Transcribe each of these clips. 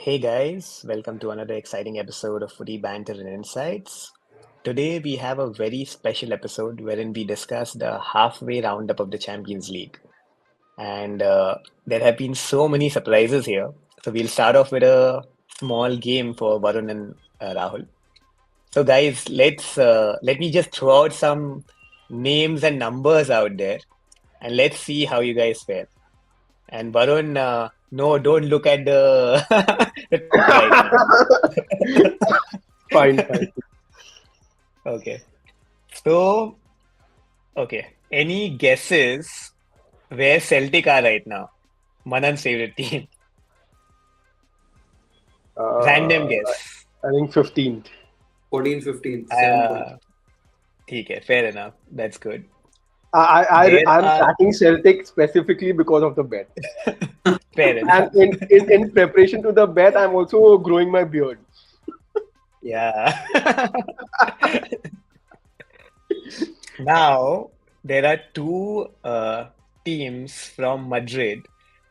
Hey guys, welcome to another exciting episode of Footy Banter and Insights. Today we have a very special episode wherein we discuss the halfway roundup of the Champions League. And there have been so many surprises here. So we'll start off with a small game for Varun and Rahul. So guys, let me just throw out some names and numbers out there, and let's see how you guys fare. And Varun, no, don't look at the the top right now. Fine, fine. Okay. So, okay. Any guesses where Celtic are right now? Manan's favorite team. Random Uh, guess. I think 15th. 14, 15, 7 points. Uh, ठीक है, fair enough. That's good. I There I'm are tracking Celtic specifically because of the bet, fair enough. and in preparation to the bet, I'm also growing my beard. Yeah. Now there are two teams from Madrid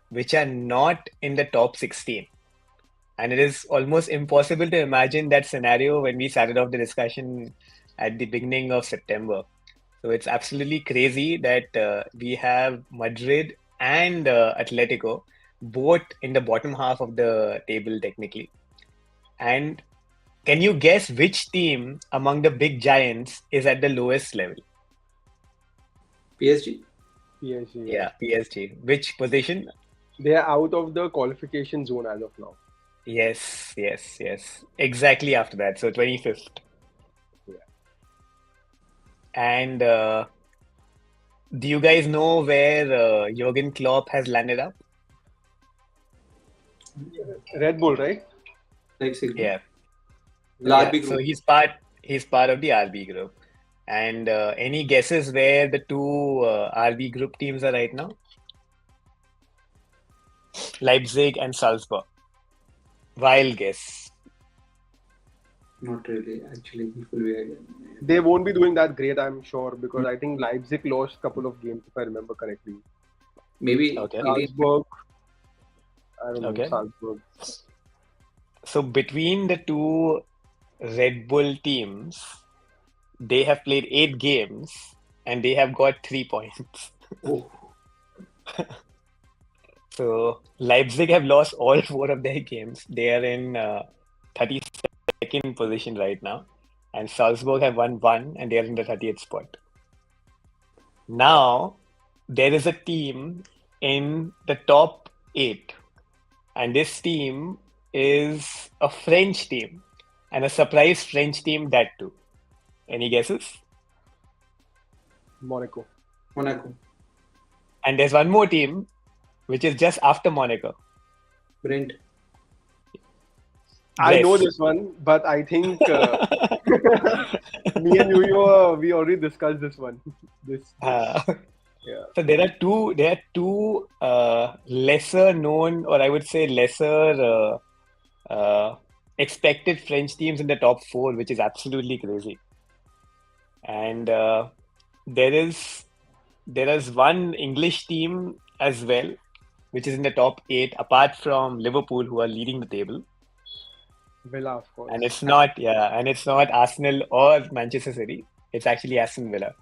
which are not in the top 16. And it is almost impossible to imagine that scenario when we started off the discussion at the beginning of September. So it's absolutely crazy that we have Madrid and Atletico both in the bottom half of the table technically. And can you guess which team among the big giants is at the lowest level? PSG. PSG. Yeah, PSG. Which position? They are out of the qualification zone as of now. Yes, yes, yes. Exactly after that. So 25th. Yeah. And do you guys know where Jurgen Klopp has landed up? Red Bull, right? Leipzig. Yeah, The yeah. RB So group. he's part of the RB group. And any guesses where the two RB group teams are right now? Leipzig and Salzburg. Wild guess. Not really, actually. It will be They won't be doing that great, I'm sure, because I think Leipzig lost a couple of games, if I remember correctly. maybe Okay. Salzburg, I don't know, Okay. Salzburg. So between the two Red Bull teams, they have played 8 games and they have got 3 points. Oh, So Leipzig have lost all 4 of their games. They are in 32nd position right now, and Salzburg have won one, and they are in the 30th spot. Now there is a team in the top 8, and this team is a French team, and a surprise French team that too. Any guesses? Monaco. Monaco. And there's one more team which is just after Monaco. Brent. I know Yes. this one, but I think me and we already discussed this one. This Uh, yeah. So there are two lesser known, or I would say lesser expected French teams in the top 4, which is absolutely crazy. And there is one English team as well, which is in the top 8, apart from Liverpool, who are leading the table. Villa, of course. And it's not Arsenal or Manchester City. It's actually Aston Villa.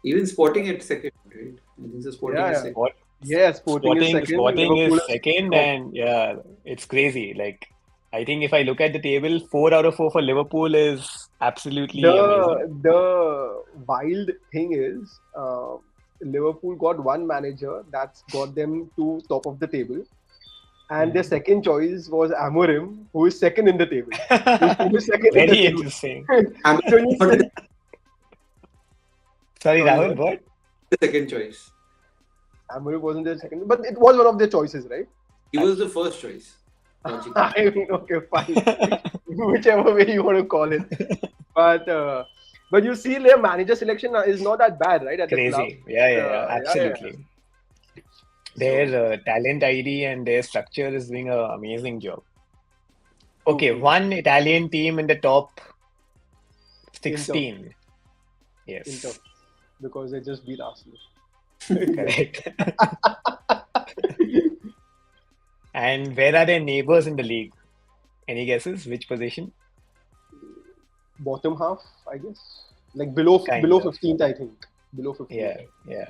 Even Sporting at second, right? I think so. Sporting Yeah, is yeah. second. What Yeah, Sporting is second. Sporting Liverpool is is second, top. and yeah, it's crazy. Like, I think if I look at the table, 4 out of 4 for Liverpool is absolutely amazing. The wild thing is, Liverpool got one manager that's got them to top of the table, and their second choice was Amorim, who is second in the table. Who is second in the Very table. interesting. So you Not said, Sorry, sorry, Rahul, what? what? the second choice. Amorim wasn't their second, but it was one of their choices, right? He was the first choice. Logically. I mean, okay, fine. Whichever way you want to call it. But you see, their manager selection is not that bad, right? At the club. Crazy. Yeah, Yeah. absolutely. Their talent ID and their structure is doing an amazing job. Okay, True. one Italian team in the top 16. Inter, Yes, because they just beat Arsenal. correct. And where are their neighbors in the league? Any guesses? Which position? Bottom half, I guess. Like below Kind of. 15th, I think. Below 15th. Yeah, yeah.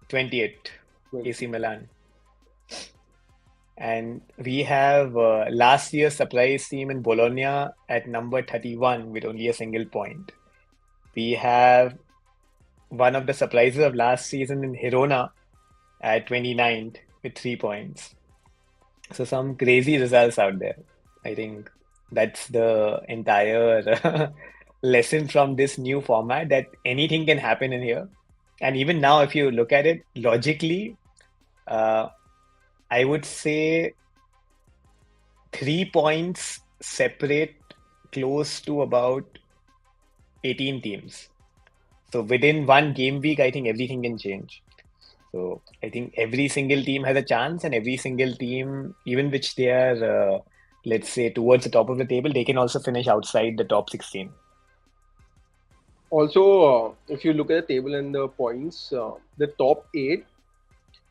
28, 20. AC Milan. And we have last year's surprise team in Bologna at number 31 with only a single point. We have one of the surprises of last season in Girona at 29th with 3 points. So some crazy results out there. I think that's the entire lesson from this new format that anything can happen in here. And even now, if you look at it logically, uh, I would say 3 points separate close to about 18 teams. So within one game week, I think everything can change. So I think every single team has a chance, and every single team, even which they are, let's say, towards the top of the table, they can also finish outside the top 16. Also, if you look at the table and the points, the top eight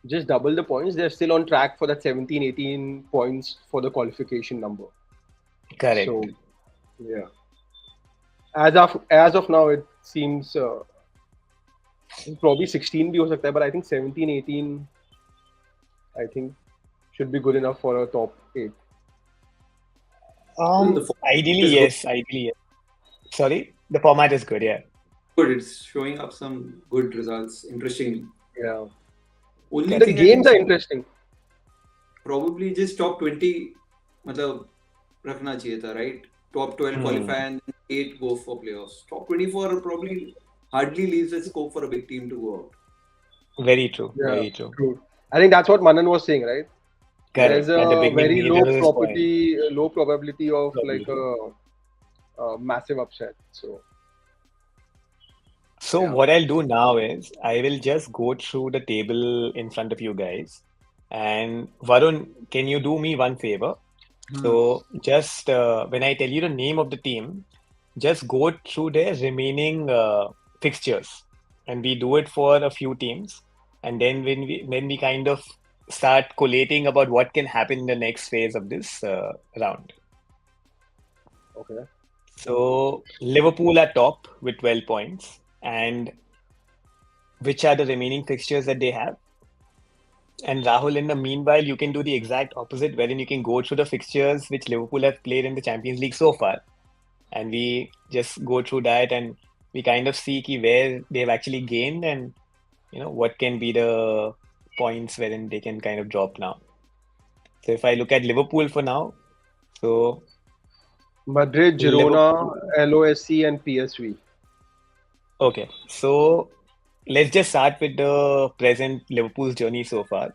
just double the points. They're still on track for that 17, 18 points for the qualification number. So, Correct. yeah. As of now, it seems probably 16 bhi ho sakta hai, but I think 17, 18, I think should be good enough for a top eight. The format Ideally, is good. yes. Ideally, yes. Sorry, the format is good, yeah. Good. It's showing up some good results. Interesting. Yeah. Only The Correct. thing I games think are interesting. probably just top 20 मतलब रखना चाहिए था, right? Top 12 qualify and then 8 go for playoffs. Top 24 probably hardly leaves a scope for a big team to go out. Very true. Yeah, Very true. true. I think that's what Manan was saying, right? There's Correct. At the a beginning, very it was his point. low probability of like Probability. a massive upset. So, So yeah. what I'll do now is I will just go through the table in front of you guys. And Varun, can you do me one favor? So just when I tell you the name of the team, just go through their remaining fixtures, and we do it for a few teams. And then when we kind of start collating about what can happen in the next phase of this round. Okay. So Liverpool are top with 12 points, and which are the remaining fixtures that they have? And Rahul, in the meanwhile, you can do the exact opposite, wherein you can go through the fixtures which Liverpool have played in the Champions League so far, and we just go through that and we kind of see where they've actually gained and what can be the points wherein they can kind of drop now. So if I look at Liverpool for now, so Madrid, Girona, Liverpool. LOSC, and PSV. Okay, so let's just start with the present Liverpool's journey so far.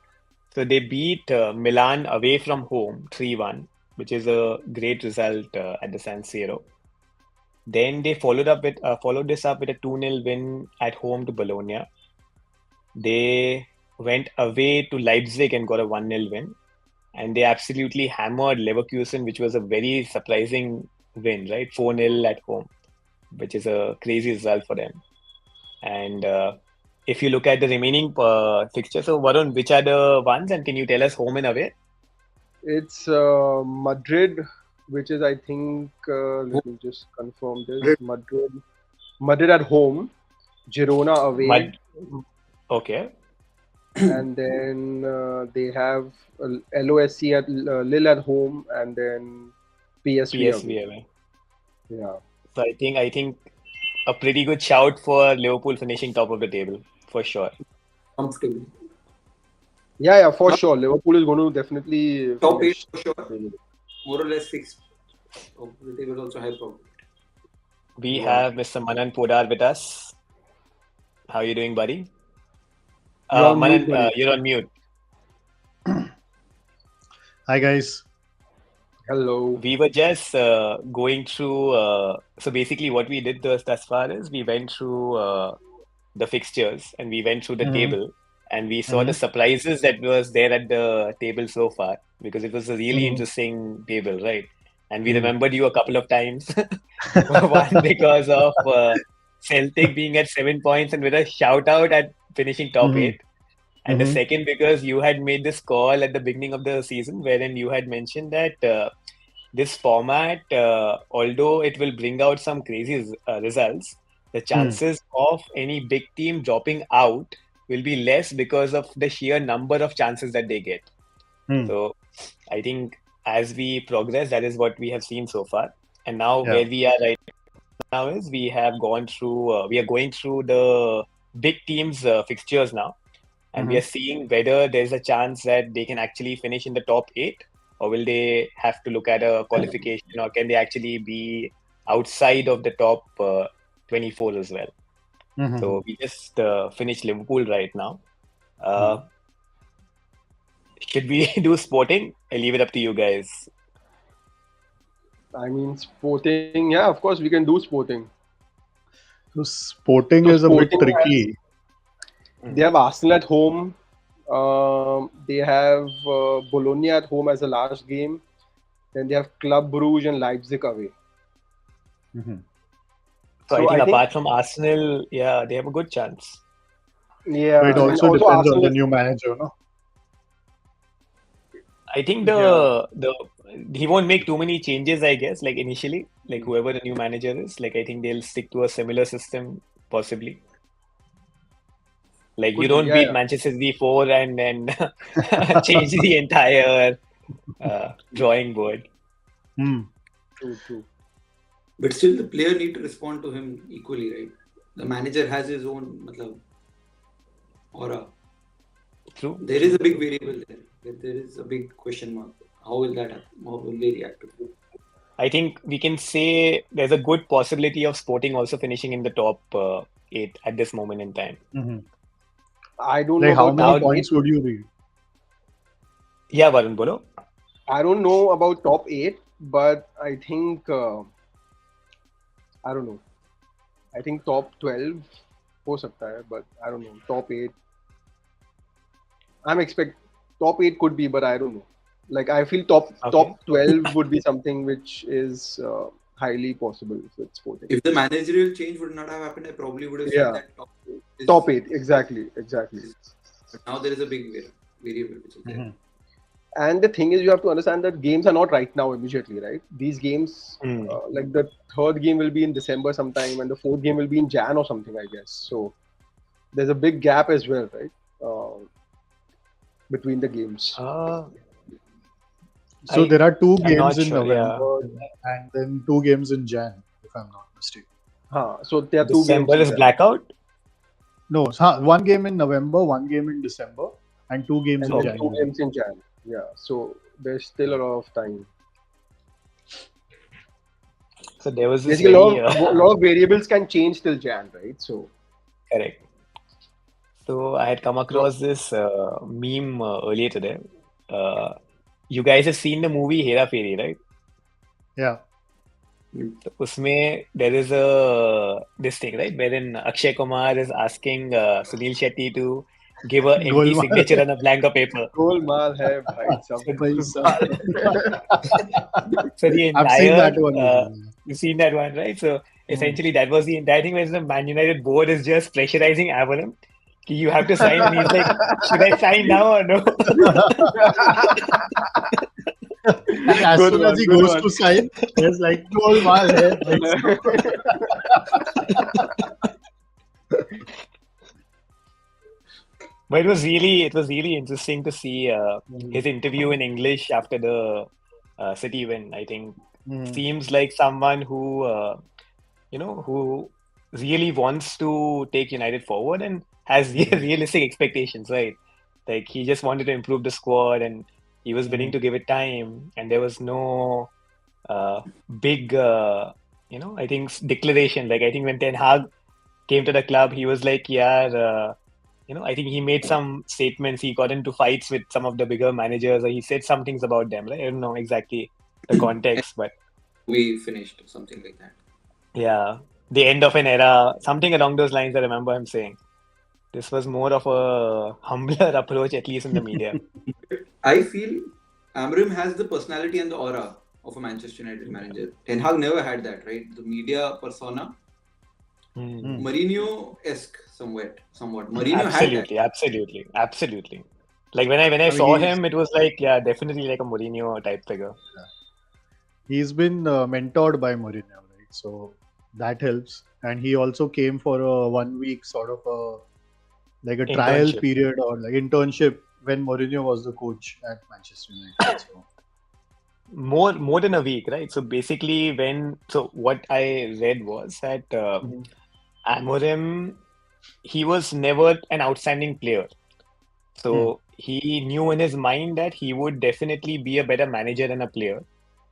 So they beat Milan away from home 3-1, which is a great result at the San Siro. Then they followed this up with a 2-0 win at home to Bologna. They went away to Leipzig and got a 1-0 win. And they absolutely hammered Leverkusen, which was a very surprising win, right? 4-0 at home, which is a crazy result for them. And if you look at the remaining fixtures, so Varun, which are the ones, and can you tell us home and away? It's Madrid, which is I think. Let me just confirm this. Madrid at home, Girona away, Mud. Okay. and then they have LOSC at Lille at home, and then PSV away. PSV away. Yeah. So I think a pretty good shout for Liverpool finishing top of the table for sure. Comfortable. Yeah, for sure. Liverpool is going to definitely Top 8 finish. for sure. More or less fixed. Top of the table also high probability. We Yeah. have Mr. Manan Podar with us. How are you doing, buddy? You're on mute, Manan, buddy. you're on mute. Hi guys. Hello. We were just going through. So basically, what we did thus far is we went through the fixtures and we went through the table and we saw the surprises that was there at the table so far because it was a really interesting table, right? And we remembered you a couple of times. One because of Celtic being at 7 points and with a shout out at finishing top 8. And the second, because you had made this call at the beginning of the season, wherein you had mentioned that this format, although it will bring out some crazy results, the chances of any big team dropping out will be less because of the sheer number of chances that they get. So I think as we progress, that is what we have seen so far. And now where we are right now is we are going through the big teams fixtures now, and we are seeing whether there's a chance that they can actually finish in the top 8, or will they have to look at a qualification, or can they actually be outside of the top 24 as well. So we just finished Liverpool right now. Should we do sporting? I leave it up to you guys. I mean, sporting. Yeah, of course we can do sporting. So sporting is a bit tricky. They have Arsenal at home. They have Bologna at home as a last game. Then they have Club Brugge and Leipzig away. So I think apart from Arsenal, yeah, they have a good chance. Yeah, but it also depends on the new manager, no? I think he won't make too many changes, I guess, like initially, like whoever the new manager is, like I think they'll stick to a similar system, possibly. Like you don't beat Manchester City 4 and then change the entire drawing board. True. But still, the player need to respond to him equally, right? The manager has his own aura. True. There is a big variable there. There is a big question mark. How will that happen? How will they react to it? I think we can say there's a good possibility of Sporting also finishing in the top 8 at this moment in time. I don't know how many points would you read? Yeah, Varun, bolo. I don't know about top 8, but I think I don't know. I think top 12 ho sakta hai, but I don't know. Top 8. I'm expect top 8 could be, but I don't know. Like I feel top 12 would be something which is highly possible with Sporting. If the managerial change would not have happened, I probably would have said that top 8. Exactly. But now there is a big variable which is there. And the thing is, you have to understand that games are not right now immediately, right? These games, like the third game will be in December sometime, and the fourth game will be in Jan or something, I guess. So there's a big gap as well, right? Between the games. So there are 2 games in November and then 2 games in Jan, if I'm not mistaken. So there are 2 games. December is blackout? No, 1 game in November, 1 game in December, and 2 games in January. 2 games in Jan. Yeah, so there's still a lot of time. So there was this a lot of variables can change till Jan, right? So correct. So I had come across this meme earlier today. You guys have seen the movie Hera Fairy, right? Yeah. So usme there is this thing, right, wherein Akshay Kumar is asking Sunil Shetty to give a empty signature on a blank of paper. Golmaal hai bhai sab. So the entire, I've seen that one. You've seen that one, right? So essentially that was the entire thing, where the Man United board is just pressurizing Amorim. You have to sign, and he's like, should I sign now or no? And as soon as he goes to sign, there's like Golmaal hai. But it was really interesting to see his interview in English after the City win. I think seems like someone who who really wants to take United forward and has realistic expectations, right? Like he just wanted to improve the squad, and he was willing to give it time, and there was no big I think declaration. Like I think when Ten Hag came to the club, he was like, I think he made some statements. He got into fights with some of the bigger managers, or he said some things about them. Right? I don't know exactly the context, but we finished something like that. Yeah, the end of an era, something along those lines. I remember him saying. This was more of a humbler approach, at least in the media. I feel Amorim has the personality and the aura of a Manchester United manager. Ten Hag never had that, right? The media persona Mourinho-esque somewhat. Mourinho had that. Absolutely. Like when I I mean, saw him, it was like, yeah, definitely like a Mourinho type figure. he's been mentored by Mourinho, right? So that helps. And he also came for a 1 week sort of like a trial Internship. period or like internship when Mourinho was the coach at Manchester United. So More than a week, right? So basically, what I read was that Amorim, he was never an outstanding player. So he knew in his mind that he would definitely be a better manager than a player.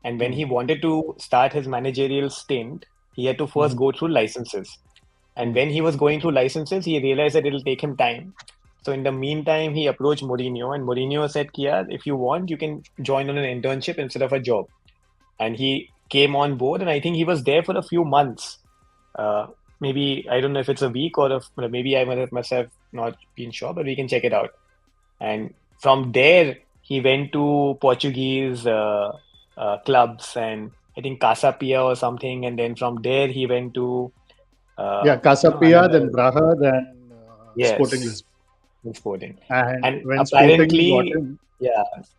And when he wanted to start his managerial stint, he had to first go through licenses. And when he was going through licenses, he realized that it'll take him time. So in the meantime, he approached Mourinho, and Mourinho said, "Kia, if you want, you can join on an internship instead of a job." And he came on board, and I think he was there for a few months. Maybe I don't know if it's a week or maybe I must have not been sure, but we can check it out. And from there, he went to Portuguese clubs, and I think Casa Pia or something. And then from there, he went to Casa Pia, then another. Braga, then Sporting Yes, Lisbon. in Sporting. And And when Sporting got apparently, him,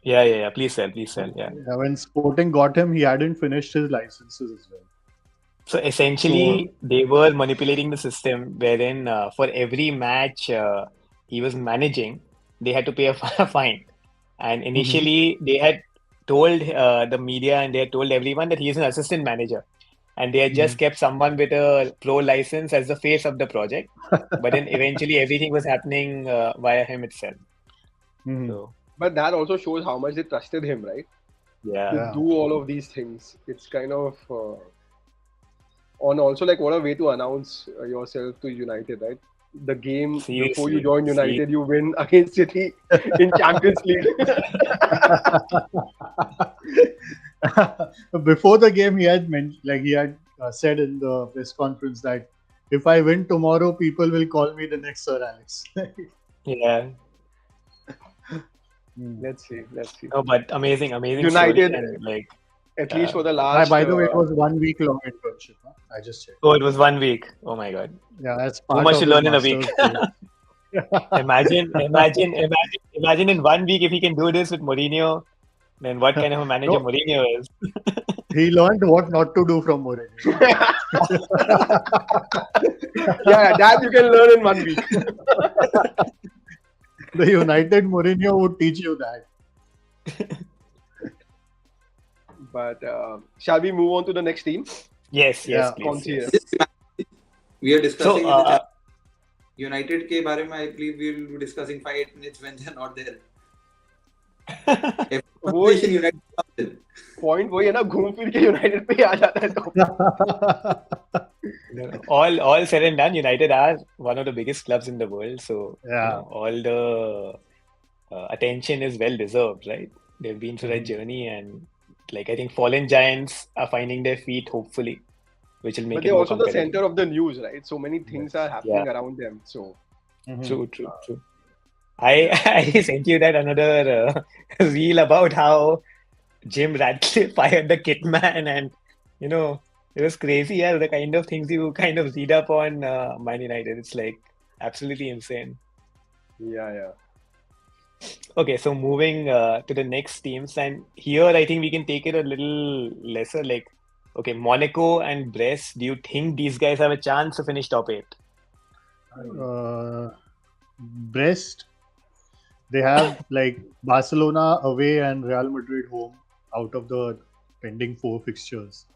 yeah. Please sell. Yeah. when Sporting got him, he hadn't finished his licenses as well. So So essentially, they were manipulating the system wherein for every match he was managing, they had to pay a fine. And initially, they had told the media and they had told everyone that he is an assistant manager. And they had just kept someone with a pro license as the face of the project. But then eventually, everything was happening via him itself. So, But that also shows how much they trusted him, right? yeah. To do all of these things. It's kind of on also like what a way to announce yourself to United, right? The game before you Seriously. join United, you win against City in Champions League. before the game, he had said in the press conference that if I win tomorrow, people will call me the next Sir Alex. Yeah. Let's see. No, but amazing United, story and like. at least for the last. By the way, it was 1 week long internship. Huh? I just checked. Oh, it was 1 week. Oh my God. Yeah, that's Too part much of to his learn in a week. master's. Imagine in 1 week if he can do this with Mourinho, then what kind of a manager No. Mourinho is. He learned what not to do from Mourinho. Yeah, that you can learn in 1 week. The United Mourinho would teach you that. But shall we move on to the next team? Yes, Yeah. please. We are discussing So, in the United के बारे में I believe we will be discussing 5 minutes when they are not there. If United comes in. Point वही है ना, घूम फिर के United पे आ जाता है तो. all said and done, United are one of the biggest clubs in the world. So all the attention is well deserved, right? They've been through that journey, and like I think fallen giants are finding their feet, hopefully, which will make But it they're more also the competitive. center of the news, right? So many things are happening around them. So True. I sent you that another reel about how Jim Ratcliffe fired the kit man, and it was crazy. Yeah, the kind of things you kind of read up on Man United. It's like absolutely insane. yeah. Okay, so moving to the next teams, and here I think we can take it a little lesser. Like, okay, Monaco and Brest. Do you think these guys have a chance to finish top 8? Brest, they have like Barcelona away and Real Madrid home out of the pending 4 fixtures.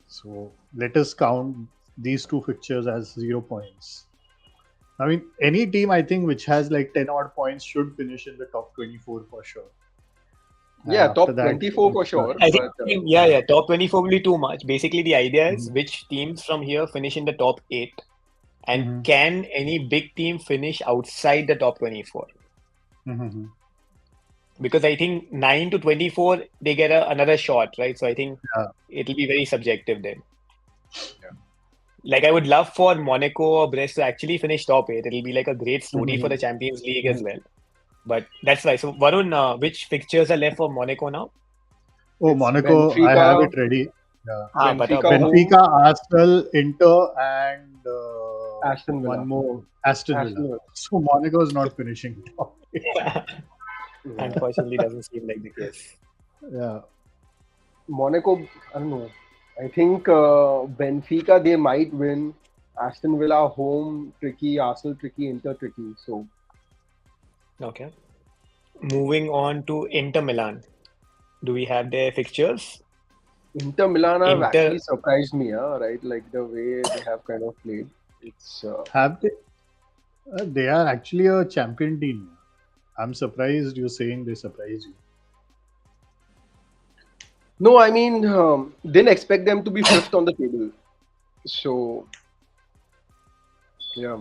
So let us count these 2 fixtures as 0 points. I mean, any team I think which has like 10 odd points should finish in the top 24 for sure. Yeah, top 24 for sure. I think, top 24 will be too much. Basically, the idea is which teams from here finish in the top 8, and can any big team finish outside the top 24? Because I think 9 to 24 they get another shot, right? So I think it'll be very subjective then. Yeah. Like I would love for Monaco or Brest to actually finish top 8. It'll be like a great story for the Champions League as well. But that's why. So Varun, which fixtures are left for Monaco now? Oh, Monaco, Benfica. I have it ready. Yeah. Pata, Benfica home, Benfica, Arsenal, Inter, and Aston one Villa. more Aston Villa. Aston Villa. So Monaco is not finishing top 8. Yeah. Unfortunately, doesn't seem like the case. Yeah. Monaco, I don't know. I think Benfica, they might win. Aston Villa home tricky, Arsenal tricky, Inter tricky. So Okay. Moving on to Inter Milan. Do we have their fixtures? Inter Milan have Inter, actually surprised me, right? Like the way they have kind of played. It's Have they? They are actually a champion team. I'm surprised you're saying they surprise you. no, I mean, didn't expect them to be fifth on the table. So yeah,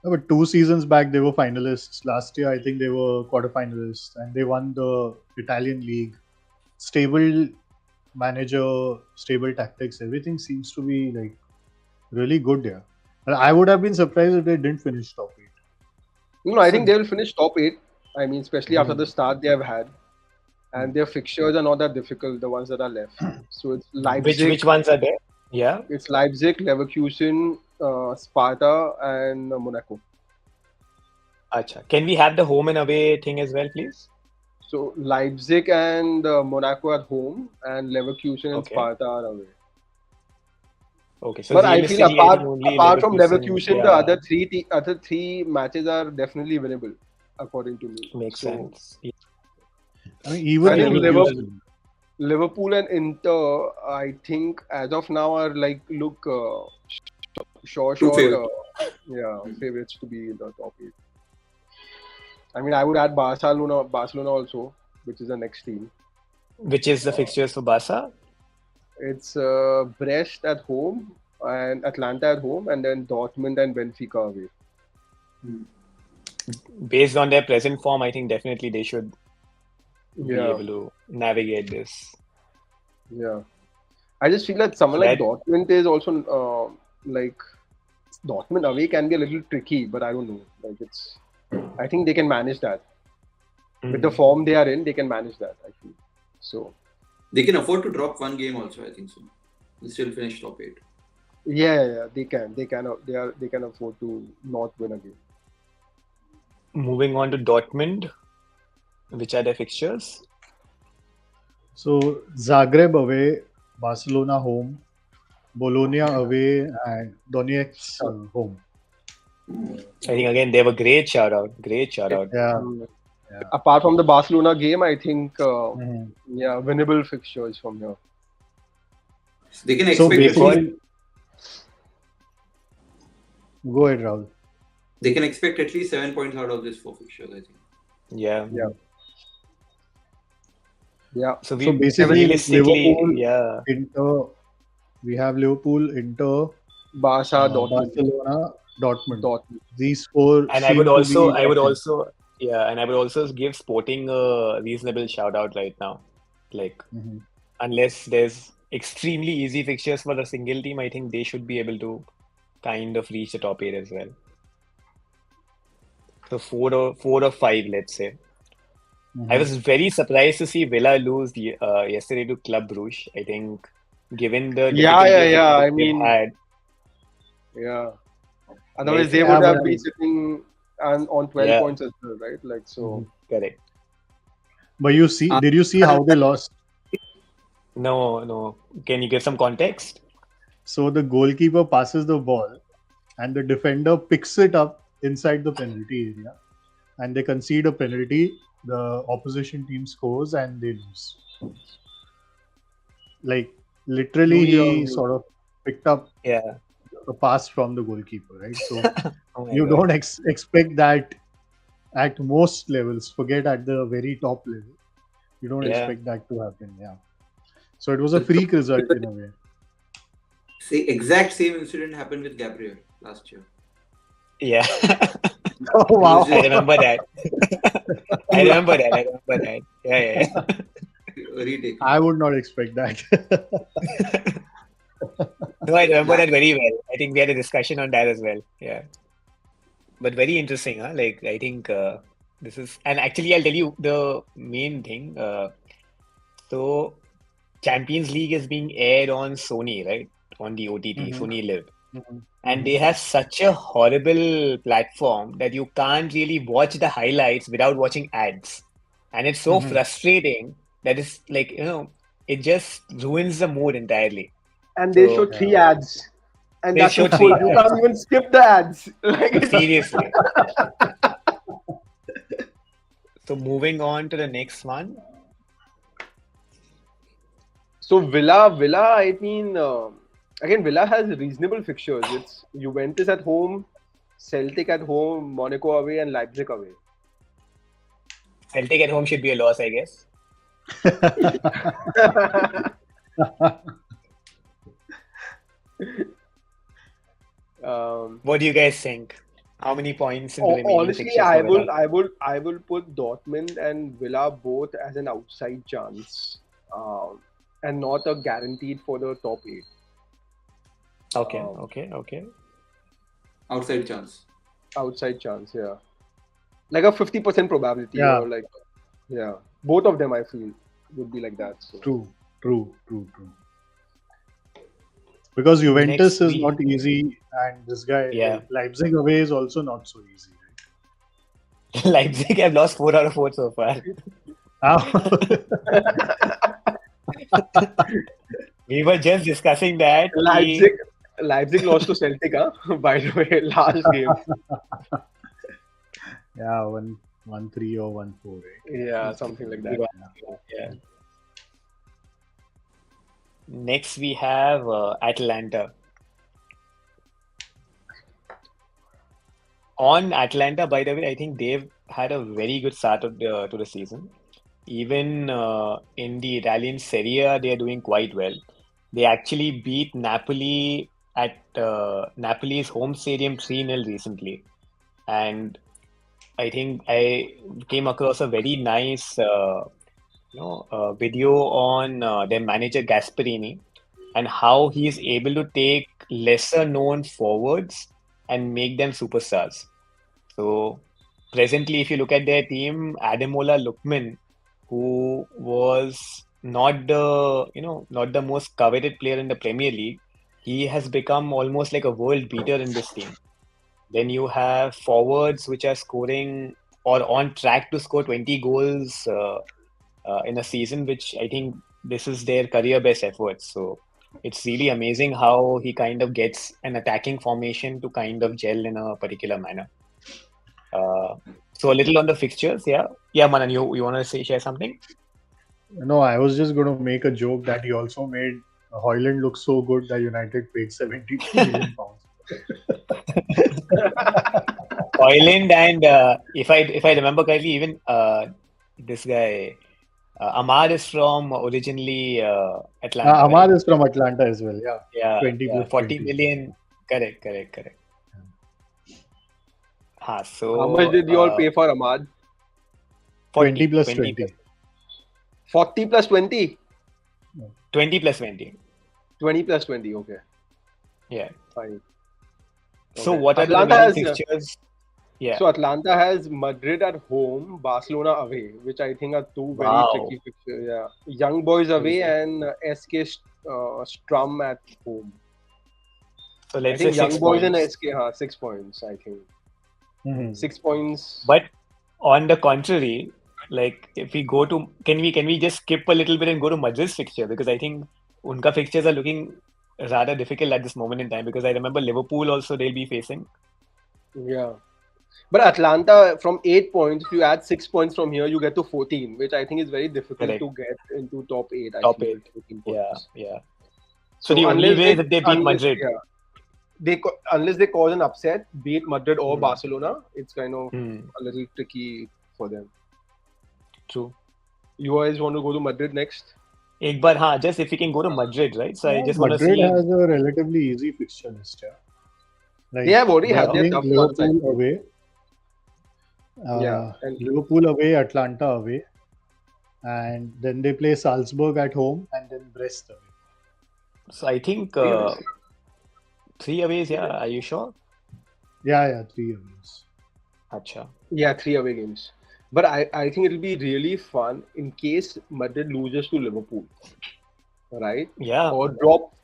No, but 2 seasons back, they were finalists. Last year, I think they were quarterfinalists, and they won the Italian league. Stable manager, stable tactics. Everything seems to be like really good here. And I would have been surprised if they didn't finish top 8. no, I So, think they will finish top 8. I mean, especially after the start they have had, and their fixtures are not that difficult. The ones that are left. So it's Leipzig. which ones are there? Yeah. It's Leipzig, Leverkusen, Sparta, and Monaco. Acha. Can we have the home and away thing as well, please? So Leipzig and Monaco at home, and Leverkusen and Okay. Sparta are away. Okay. So But I feel realistically, I think only apart from Leverkusen, Leverkusen, the other three matches are definitely winnable, according to me. makes So senence. Yeah. I mean, even I think Leverkusen. Liverpool and Inter, I think as of now are like look short, favourites. favorites to be in the top 8. I mean, I would add Barcelona also, which is the next team. Which is the fixtures for Barca? It's Brest at home and Atlanta at home, and then Dortmund and Benfica away. Based on their present form, I think definitely they should be Yeah, able to navigate this. yeah. I just feel that someone like That- Dortmund is also like Dortmund away can be a little tricky, but I don't know. Like I think they can manage that with the form they are in. They can manage that. I feel so. They can afford to drop one game also, I think so. They still finish top 8. Yeah, they can. They can afford to not win a game. Moving on to Dortmund, which are their fixtures? So Zagreb away, Barcelona home, Bologna away, and Donetsk home. I think again they have a great shout out. Great shout out. Yeah. Apart from the Barcelona game, I think Mhm. winnable fixtures from here. So they can So expect basically, go ahead, Rahul. they can expect at least 7 points out of this 4 fixtures, I think. Yeah. Yeah. So So basically, realistically, Liverpool, yeah. Inter, we have Liverpool, Inter, Barca, Dortmund. Barcelona, Dortmund. Dortmund. These four And I seem would to also, be I would top also, yeah, and I would also give Sporting a reasonable shout out right now. Like, 10. Mhm. unless there's extremely easy fixtures for the single team, I think they should be able to kind of reach the top 8 as well. So four or five, let's say. I was very surprised to see Villa lose yesterday to Club Brugge. I think, given the difficulties that I they've mean, had, yeah. Otherwise, Like, they yeah, would but have been sitting on 12 Yeah. points as well, right? Like so. correct. But did you see how they lost? No. Can you give some context? So the goalkeeper passes the ball and the defender picks it up inside the penalty area and they concede a penalty. The opposition team scores and they lose. Like literally, he sort of picked up Yeah. a pass from the goalkeeper, right? So Oh my you God. don't expect that at most levels. Forget at the very top level. You don't Yeah. expect that to happen. Yeah. So it was a freak result in a way. Exact same incident happened with Gabriel last year. Yeah. Oh wow! I remember that. I remember that. Yeah. Retake. I would not expect that. No, I remember that very well. I think we had a discussion on that as well. Yeah. But very interesting, huh? Like, I think this is, and actually, I'll tell you the main thing. So, Champions League is being aired on Sony, right? On the OTT, Mhm. Sony Live. Mhm. And Mhm. they have such a horrible platform that you can't really watch the highlights without watching ads. And it's so Mhm. frustrating that it's like, it just ruins the mood entirely. And they show So three Yeah. ads, and they that too show full. three You ads. can't even skip the ads. Like it's Seriously. So moving on to the next one. so Villa. I mean, again, Villa has reasonable fixtures. It's Juventus at home, Celtic at home, Monaco away, and Leipzig away. Celtic at home should be a loss, I guess. What do you guys think? How many points in the remaining Honestly, fixtures for Villa? I will put Dortmund and Villa both as an outside chance, and not a guaranteed for the top eight. Okay, Um, okay. Outside chance. outside chance, yeah, like a 50% probability, Yeah. or like, yeah, both of them I feel would be like that. So True. Because Juventus Next is we not easy, and this guy, yeah. like Leipzig away, is also not so easy, Leipzig have lost 4 out of 4 so far. right? We were just discussing that. Leipzig lost to Celtic, huh? By the way, last game. Yeah, 1-3 or 1-4, right? Yeah, something like that. Yeah. Next we have Atlanta. On Atlanta, by the way, I think they've had a very good start of to the season. Even in the Italian Serie A, they are doing quite well. They actually beat Napoli at Napoli's home stadium 3-0 recently. And I think I came across a very nice video on their manager Gasperini and how he is able to take lesser known forwards and make them superstars. So presently, if you look at their team, Ademola Lookman, who was not the most coveted player in the Premier League, he has become almost like a world beater in this team. Then you have forwards which are scoring or on track to score 20 goals in a season, which I think this is their career best efforts. So it's really amazing how he kind of gets an attacking formation to kind of gel in a particular manner. So a little on the fixtures, yeah. Yeah, Manan, you want to share something? No, I was just going to make a joke that he also made Hoyland look so good that United paid 72 million pounds. Oiland and if I remember correctly, even this guy Ahmad is from originally Atlanta, Ahmad right? is from Atlanta as well, yeah. Yeah, 20 yeah, plus 40 20. million. Correct. How much did you all pay for Ahmad? 20 plus 20 20. 40 plus 20? 20 plus 20. 20 plus 20, okay. Yeah. Fine. So Okay. what are the Atlanta remaining has fixtures? Yeah. So Atlanta has Madrid at home, Barcelona away, which I think are two very Wow. tricky fixtures. Yeah, Young Boys away and SK Strum at home. So I let's say think Young 6 Boys and points. SK, 6 points. I think Mhm. 6 points. But on the contrary, like if we go to, can we just skip a little bit and go to Madrid's fixture, because I think unka fixtures are looking rather difficult at this moment in time, because I remember Liverpool also they'll be facing. Yeah, but Atlanta from 8 points. If you add 6 points from here, you get to 14, which I think is very difficult Correct. to get into top 8. I Top feel 8. with 14 Yeah, points. yeah. So So the only way is if they beat Madrid. Unless they cause an upset, beat Madrid or Hmm. Barcelona, it's kind of Hmm. a little tricky for them. True. You guys want to go to Madrid next? एक बार हाँ, just if we can go to Madrid, right? So I just want to Madrid see. has a relatively easy fixture list, yeah. Like, They have already they're had their playing tough ones. I Liverpool think. away. Yeah, and Liverpool away, Atlanta away, and then they play Salzburg at home and then Brest away. So I think 3 aways, yeah. Are you sure? Yeah, 3 aways. Acha. yeah, 3 away games. But I think it'll be really fun in case Madrid loses to Liverpool. right? Yeah, Or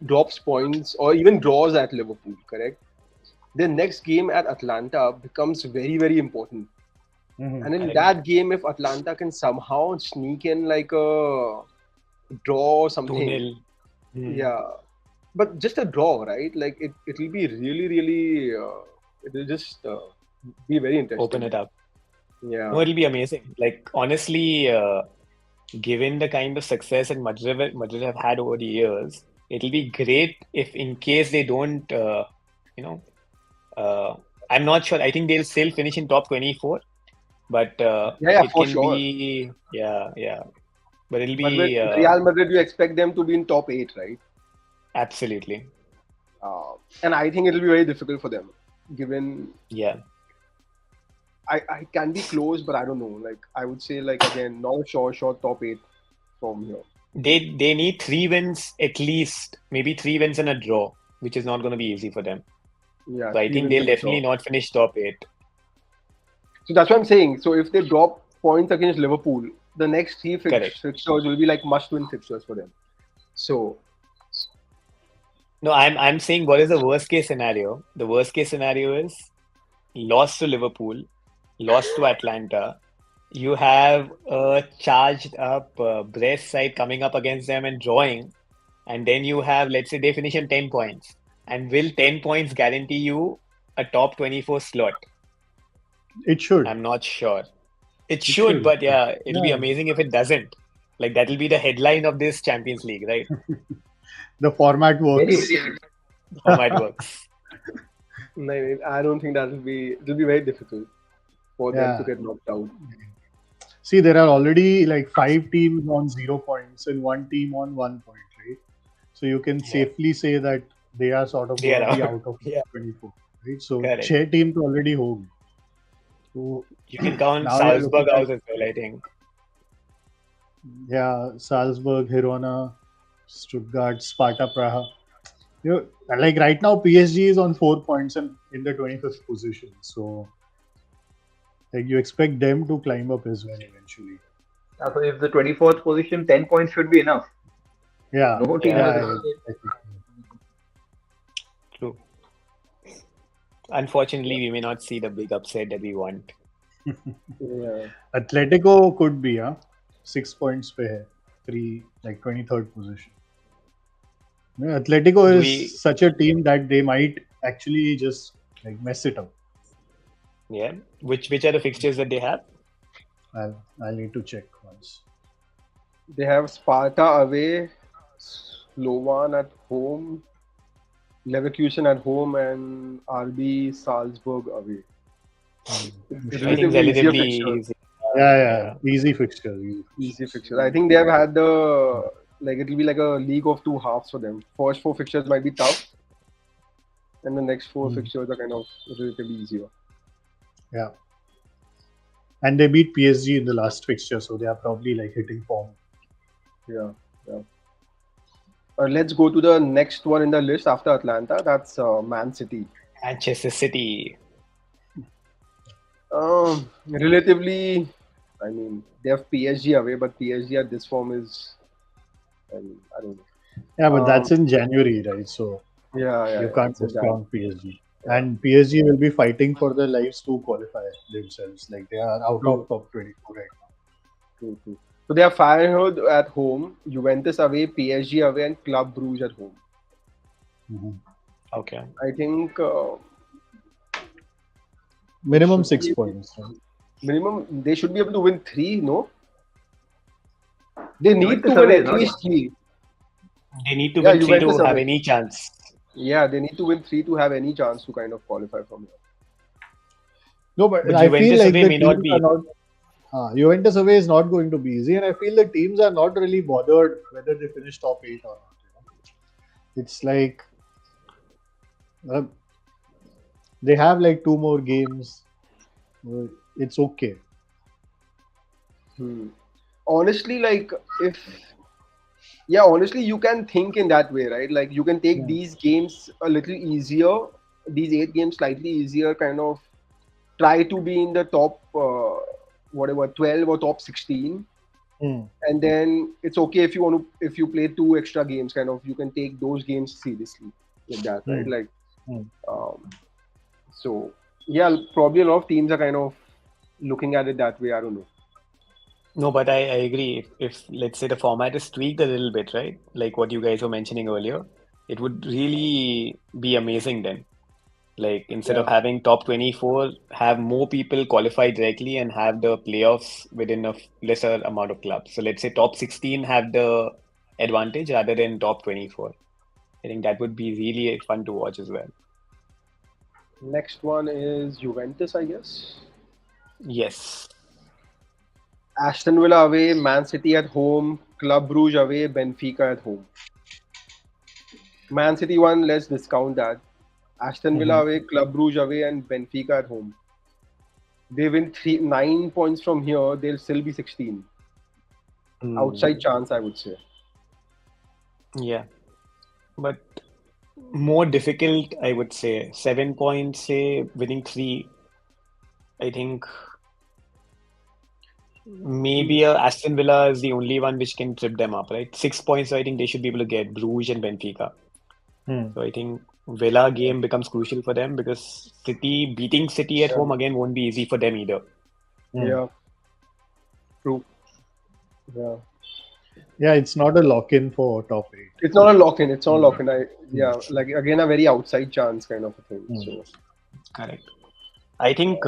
drops points or even draws at Liverpool, correct? Their next game at Atlanta becomes very, very important. Mhm. And in correct. that game, if Atlanta can somehow sneak in like a draw or 2 something, nil. yeah, but just a draw, right? Like it'll be really, really, it'll just be very Open interesting. it up. Yeah, No, it'll be amazing. Like honestly, given the kind of success that Madrid have had over the years, it'll be great if in case they don't, you know, uh, I'm not sure. I think they'll still finish in top 24, but yeah, it for can sure. be, yeah, yeah. But it'll But with be Real Madrid, you expect them to be in top eight, right? absolutely, And I think it'll be very difficult for them, given yeah. I can be close, but I don't know. Like I would say, like again, not sure top eight from here. They need 3 wins at least, maybe 3 wins and a draw, which is not going to be easy for them. Yeah, So I three think wins they'll and a draw. definitely not finish top eight. So that's what I'm saying. So if they drop points against Liverpool, the next three Correct. fixtures will be like must-win fixtures for them. So No, I'm saying what is the worst case scenario? The worst case scenario is lost to Liverpool, lost to Atlanta. You have a charged up Brest side coming up against them and drawing, and then you have, let's say they finish on 10 points. And will 10 points guarantee you a top 24 slot? It should. I'm not sure. It It should, should. but yeah, it'll be Yeah. amazing if it doesn't. Like that'll be the headline of this Champions League, right? The format Very works. The format works. no, I don't think that will be. It'll be very difficult for them to Yeah. get knocked out. See, there are already like 5 teams on 0 points and one team on 1 point, right? So you can Yeah, safely say that they are sort of they going are to be out. out of Yeah, 24, right? So correct. 6 teams already home. So You can count now you're looking Salzburg at, out as well, I think. yeah, Salzburg, Girona, Stuttgart, Sparta Praha. You know, like right now, PSG is on 4 points and in the 25th position. So like you expect them to climb up as well eventually. So if the 24th position, 10 points should be enough. Yeah, No team Yeah, has yeah, escaped. true. Unfortunately, we may not see the big upset that we want. Yeah. Atletico could be, 6 points per three, like 23rd position. Yeah, Atletico Do is we, such a team that they might actually just like mess it up. yeah. Which are the fixtures that they have? I'll need to check once. They have Sparta away, Slovan at home, Leverkusen at home, and RB Salzburg away. It's I think relatively easier relatively fixture. easy. Yeah. Easy fixture. Easy fixture. I think they have had the like it'll be like a league of two halves for them. First four fixtures might be tough, and the next four fixtures are kind of relatively easier. Yeah. And they beat PSG in the last fixture, so they are probably like hitting form. Yeah, yeah. Let's go to the next one in the list after Atlanta. That's Man City. Manchester City. Relatively, I mean, they have PSG away, but PSG at this form is, I mean, I don't know. Yeah, but that's in January, right? So Yeah, you can't it's in Jan. discount PSG. And PSG will be fighting for their lives to qualify themselves. Like they are out True. of top 24 right now. True. So they have Feyenoord at home, Juventus away, PSG away, and Club Brugge at home. Okay. I think Minimum should 6 be- points. Right? minimum they should be able to win 3. No, they need to Juventus win away is at not least 3. They need to Yeah, win 3 to Juventus have away. any chance. Yeah, they need to win 3 to have any chance to kind of qualify from here. No, but But I feel Juventus like away the may not teams be. are not. Juventus away is not going to be easy, and I feel the teams are not really bothered whether they finish top 8 or not. It's like they have like 2 more games. It's okay. Honestly, like honestly, you can think in that way, right? Like you can take these games a little easier, these 8 games slightly easier, kind of try to be in the top 12 or top 16, Hmm. and then it's okay if you play 2 extra games, kind of you can take those games seriously like that, right? Hmm. Like, Hmm. so yeah, probably a lot of teams are kind of looking at it that way. I don't know. No, but I agree. If let's say the format is tweaked a little bit, right? Like what you guys were mentioning earlier, it would really be amazing then. Like instead of Yeah, having top 24, have more people qualify directly and have the playoffs within a lesser amount of clubs. So let's say top 16 have the advantage rather than top 24. I think that would be really fun to watch as well. next one is Juventus, I guess. Yes. Aston Villa away, Man City at home, Club Brugge away, Benfica at home. Man City one, let's discount that. Aston Villa Mhm. away, Club Brugge away, and Benfica at home. They win 9 points from here, they'll still be 16. Outside Hmm. chance, I would say. Yeah. But more difficult, I would say. 7 points, say, winning three. I think maybe Aston Villa is the only one which can trip them up, right? 6 points, so I think they should be able to get Bruges and Benfica. Hmm. So I think Villa game becomes crucial for them because beating City at Yeah, home again won't be easy for them either. Hmm. yeah, true. Yeah. Yeah, it's not a lock-in for top 8. It's not a lock in. It's not a Hmm. lock in. Hmm. Yeah, like again, a very outside chance kind of a thing. Hmm. So, Correct. I think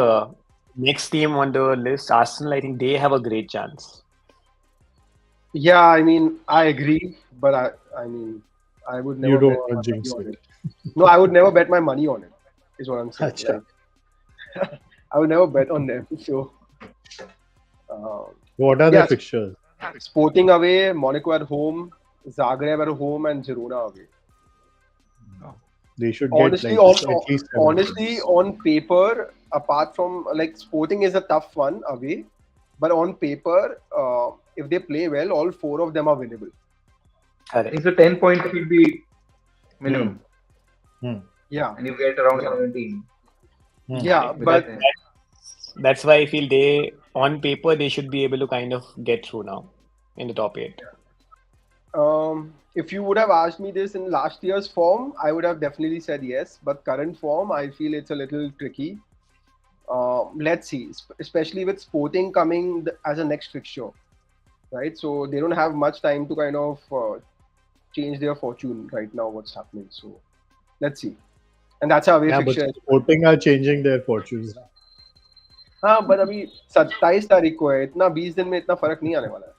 next team on the list, Arsenal, I think they have a great chance. yeah, I mean, I agree, but I mean, I would You never don't bet my want to money jinx on it. it. No, I would never bet my money on it. Is what I'm saying. Acha. Like, I would never bet on them. So, um, What are their yeah, fixtures? Sporting away, Monaco at home, Zagreb at home, and Girona away. They should get Honestly, like at least 7 honestly, points. on paper, apart from like Sporting is a tough one away, but on paper, if they play well, all 4 of them are winnable. I think Correct. so. 10 points should be Hmm. minimum, Hmm. Yeah, and you get around yeah, 17 Hmm. yeah, Correct. with the but same. That's why I feel they, on paper, they should be able to kind of get through now in the top eight. if you would have asked me this in last year's form, I would have definitely said yes. But current form, I feel it's a little tricky. Let's see, especially with Sporting coming as a next fixture, right? So they don't have much time to kind of change their fortune right now. What's happening? So let's see. And that's our away Yeah, but fixture. Sporting are changing their fortunes now. हाँ but अभी 27 तारीख को है इतना 20 दिन में इतना फर्क नहीं आने वाला है.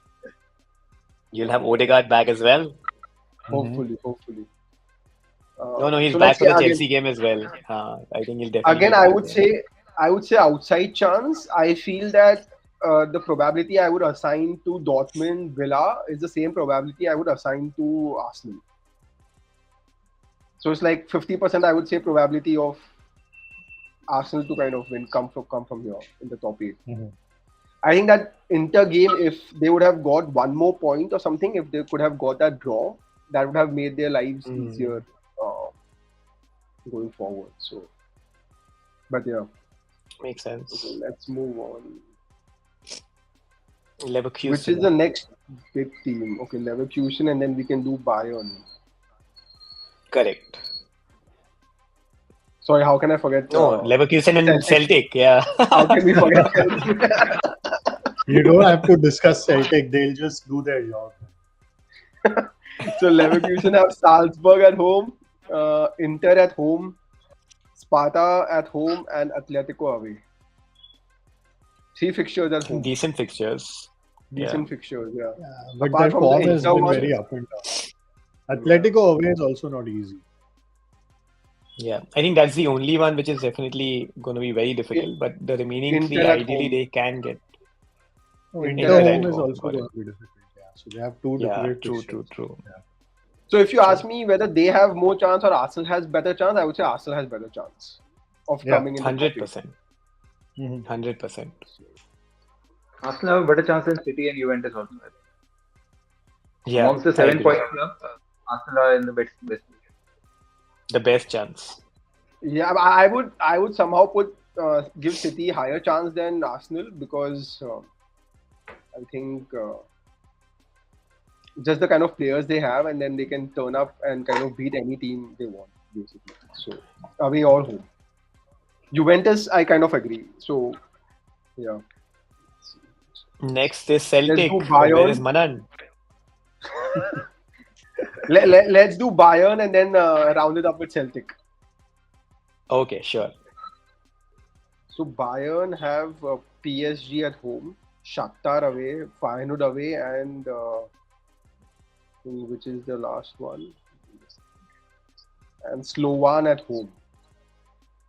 You'll have Odegaard back as well. Hopefully. No, he's So back let's for say the Chelsea game as well. I think he'll definitely again be back there. I would say outside chance. I feel that the probability I would assign to Dortmund Villa is the same probability I would assign to Arsenal. So it's like 50% I would say probability of Arsenal to kind of win come from here in the top 8. Mhm. I think that Inter game, if they would have got one more point or something, if they could have got that draw, that would have made their lives easier going forward. So, but yeah, Makes sense. okay, let's move on. Which is Leverkusen. the next big team? Okay, Leverkusen, and then we can do Bayern. Correct. Sorry, how can I forget? No, Leverkusen and Celtic. Yeah. How can we forget Celtic? You don't have to discuss Celtic. They'll just do their job. So Leverkusen have Salzburg at home, Inter at home, Sparta at home, and Atletico away. 3 fixtures at home. Decent fixtures. Decent fixtures, yeah. But Apart their from the form has Inter been one- very up and down. Atletico away is also not easy. Yeah, I think that's the only one which is definitely going to be very difficult. But the remaining Inter three, at ideally, home. they can get. Oh, Inter Inter at home home. is also Got it. going to be difficult. Yeah. So they have two Yeah, difficult true. fixtures. So if you ask me whether they have more chance or Arsenal has better chance, I would say Arsenal has better chance of Yeah, coming in the top 100%. Mhm. 100%. Arsenal have a better chance than City and Juventus also. Yeah, Amongst the I 7 agree. point clubs, Arsenal are in the best position. The best chance. 8. Yeah, but I would somehow give City higher chance than Arsenal because I think just the kind of players they have, and then they can turn up and kind of beat any team they want, basically. So away or home. Juventus, I kind of agree. So yeah, Next is let's do Celtic. Where is Bayern. Manan? Let's do Bayern and then round it up with Celtic. Okay, sure. So Bayern have PSG at home, Shakhtar away, Feyenoord away, and which is the last one, and Slovan at home.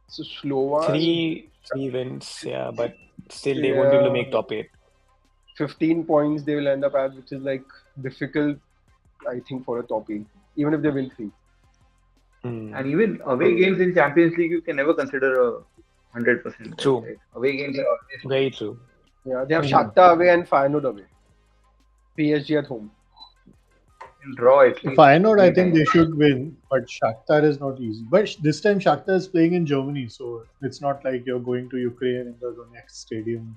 So Slovan, Three wins, yeah, but still they won't be able to make yeah, top eight. 15 points they will end up at, which is like difficult, I think, for a top eight, even if they win 3. Hmm. And even away games in Champions League, you can never consider 100%. True. Right? Away games are always Very true. Yeah, they have Shakhtar away and Feyenoord away. PSG at home. in draw at least. Feyenoord, I 3 think times. they should win, but Shakhtar is not easy. But this time Shakhtar is playing in Germany, so it's not like you're going to Ukraine in the Donetsk stadium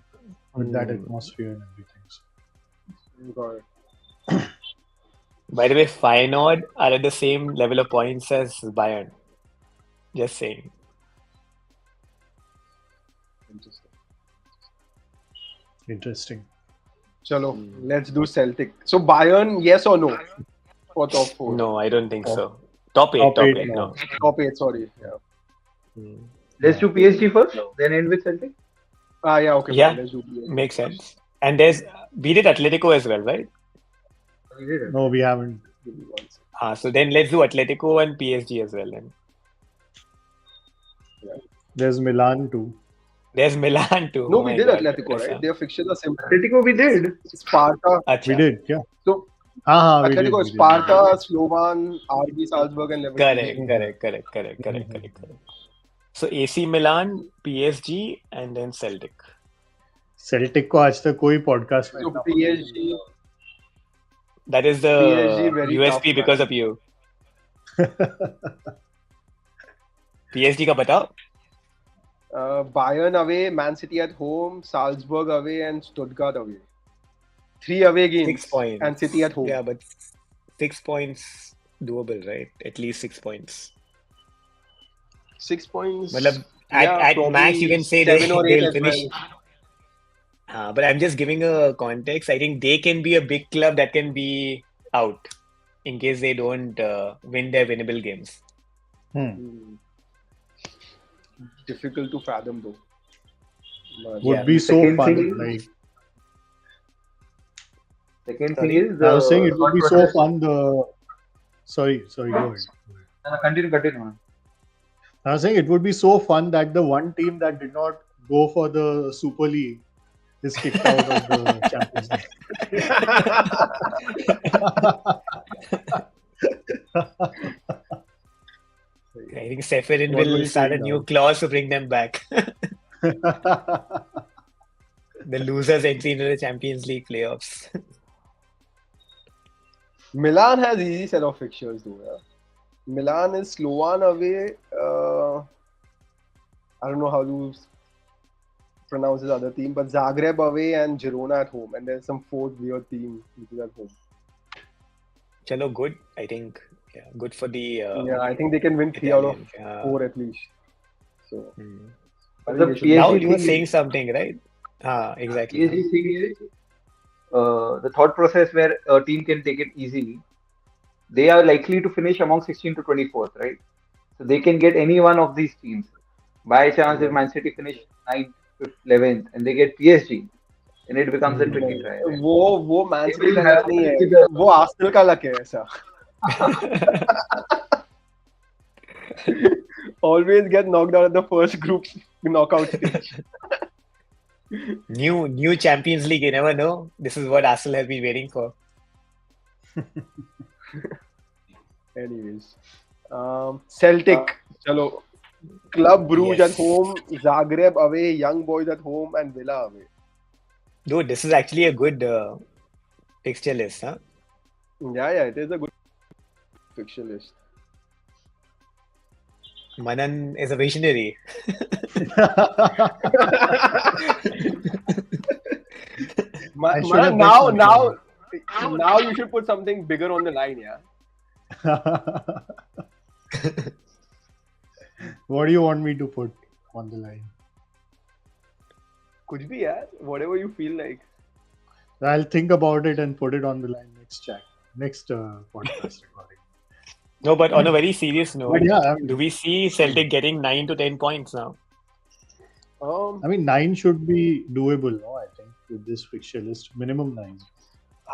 with that atmosphere and everything. So. Got it. By the way, Feyenoord are at the same level of points as Bayern. Just saying. Interesting. Chalo, let's do Celtic. So Bayern, yes or no for top 4? No, I don't think so. Top Top 8, eight, no. Top 8, sorry. Yeah. Hmm. Let's do PSG first, then end with Celtic. Yeah, okay. Yeah. Fine, let's do PSG. Makes sense. And we did Atletico as well, right? We did it. No, we haven't. Give me 1 second. So then let's do Atletico and PSG as well then. There's Milan too. There's Milan too. No, Oh we my did God. Atletico, Yes, right? Their fixtures are simple. Atletico we did. Sparta. Acha. We did, yeah. So We did. Atletico, we did. Sparta, Slovan, RB Salzburg, and Leverkusen. Correct. So AC Milan, PSG, and then Celtic. Celtic को आज तक कोई podcast में So इतना PSG, That is the PSG very USP tough, because man. of you. PSG का बताओ. Bayern away, Man City at home, Salzburg away, and Stuttgart away. 3 away games 6 points. and City at home. Yeah, but 6 points doable, right? At least 6 points. 6 points. Matlab, yeah, at probably max you can say 7 or 8 they'll as finish. well. But I'm just giving a context. I think they can be a big club that can be out in case they don't win their winnable games. Difficult to fathom though. But Would be so Second fun. thing- Like Second Sorry? thing is I was saying, it would be so process- fun. Sorry, go ahead. Continue. I was saying it would be so fun that the one team that did not go for the Super League is kicked out of the Champions League. I think Seferin What will will start a it be new now? clause to bring them back. The losers entry into the Champions League playoffs. Milan has easy set of fixtures though. Yeah. Milan is Slovan away. I don't know how to pronounce his other team, but Zagreb away and Girona at home. And there's some fourth weird team which is at home. Chalo, good. I think, yeah, good for the Yeah, I think they can win 3 out of Italians. 4 at least. So I The think they should PSG Now thing you were is- saying something, right? Exactly. PSG thing is the thought process where a team can take it easily. They are likely to finish among 16 to 24th, right? So they can get any one of these teams. By chance, if Man City finish 9th, 11th, and they get PSG, then it becomes a tricky try. Right? वो Man They City will का have luck नहीं to है. keep the- वो Arsenal का luck है ऐसा. Always get knocked out at the first group knockout stage. New Champions League, you never know. This is what Arsenal has been waiting for. Anyways, Celtic. Chalo. Club Brugge Yes. at home, Zagreb away, Young Boys at home, and Villa away. Dude, this is actually a good fixture list, huh? Yeah, it is a good fixture list. Manan is a visionary. I should have bet Now, much more. Now you should put something bigger on the line, yeah. What do you want me to put on the line? Could be, yeah. Whatever you feel like. I'll think about it and put it on the line next podcast recording. No, but on a very serious note, But yeah, I mean, do we see Celtic getting 9 to 10 points now? 9 should be doable, no? I think with this fixture list, minimum 9.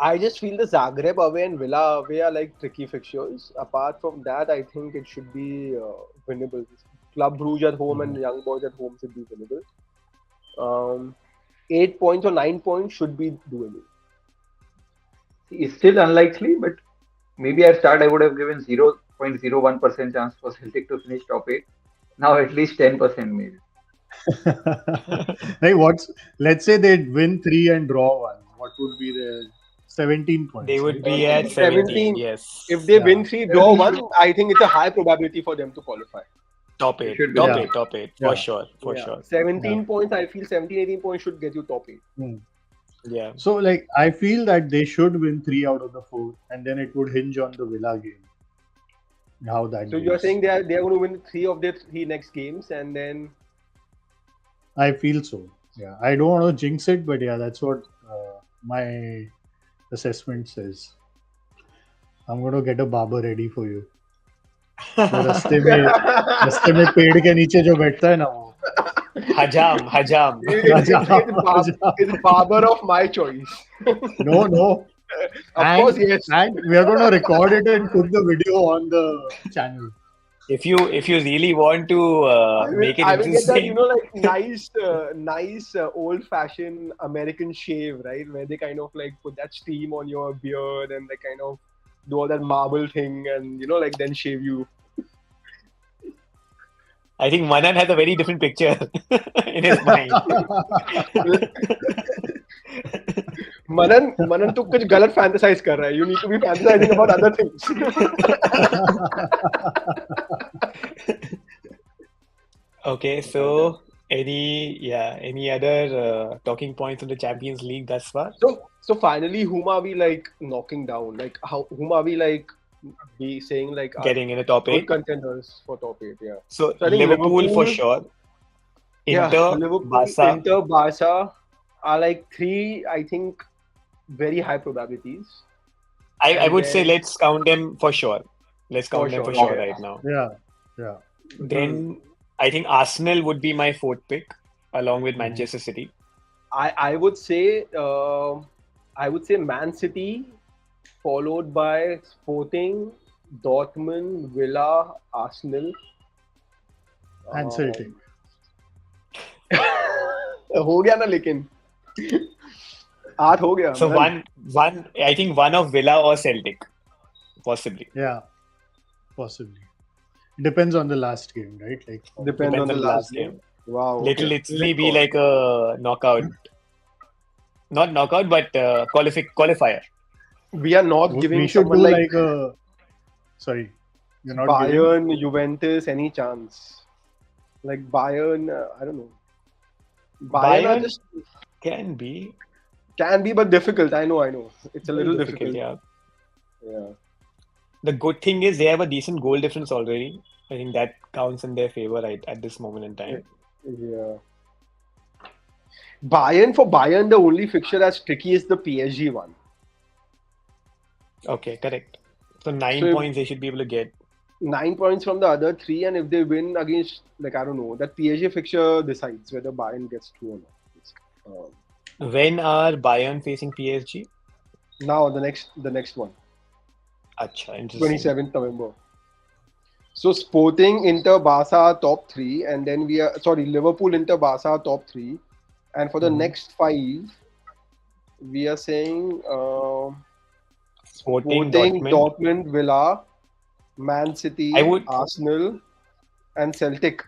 I just feel the Zagreb away and Villa away are like tricky fixtures. Apart from that, I think it should be winnable. Club Brugge at home and Young Boys at home should be winnable. 8 points or 9 points should be doable. It's still unlikely, but maybe at start I would have given 0.01% chance for Celtic to finish top 8. Now at least 10% maybe. Let's say they win 3 and draw 1. What would be the 17 points? They would right? be at 17, yes. If they win 3, draw 1, I think it's a high probability for them to qualify. Top 8, should be, top yeah. 8, top 8, Yeah. for sure. 17 points, I feel 17, 18 points should get you top 8. Yeah. So, I feel that they should win 3 out of the 4, and then it would hinge on the Villa game. How that So goes. you're saying they are going to win 3 of their 3 next games, and then I feel so. Yeah, I don't want to jinx it, but yeah, that's what my assessment says. I'm going to get a barber ready for you. तो रास्ते में पेड़ के नीचे जो बैठता है ना वो Hajam. it's barber of my choice. No. Of course, yes. And we are going to record it and put the video on the channel. If you really want to make it I will get that, interesting, like nice old-fashioned American shave, right? Where they kind of like put that steam on your beard and they kind of do all that marble thing and like then shave you. I think Manan has a very different picture in his mind. मनन तो कुछ गलत fantasize कर रहा है. You need to be fantasizing about other things. Okay, so any other talking points on the Champions League thus far? So finally, whom are we like knocking down? Like whom are we like be saying like are Getting in the top good 8. contenders for top 8? Yeah. So I think Liverpool for sure. Inter, Barca are like 3, I think, very high probabilities. I would say let's count them for sure. Let's count them for sure right now. Yeah. Then I think Arsenal would be my 4th pick, along with Manchester City. I would say Man City, followed by Sporting, Dortmund, Villa, Arsenal, And Celtic. हो गया ना लेकिन 8 हो गया. So one I think one of Villa or Celtic, possibly. Yeah, possibly. Depends on the last game, right? Like Depends on the last game. Wow. It'll literally be like a knockout. Not knockout, but qualifier. We are not giving we should do someone like a. Sorry, you're not giving. Bayern, Juventus any chance. Like Bayern, I don't know. Bayern are just can be, but difficult. I know. It's a little difficult. Yeah. Yeah. The good thing is they have a decent goal difference already. I think that counts in their favor at this moment in time. Yeah. Bayern, the only fixture that's tricky is the PSG one. Okay, correct. So 9 points they should be able to get. 9 points from the other 3, and if they win against, like, I don't know, that PSG fixture decides whether Bayern gets through or not. When are Bayern facing PSG? Now the next one. Acha, interesting. 27th November. So Sporting, Inter, Barca top 3, and then Liverpool, Inter, Barca top 3, and for the next 5, we are saying Sporting, Dortmund, Villa, Man City, Arsenal, and Celtic.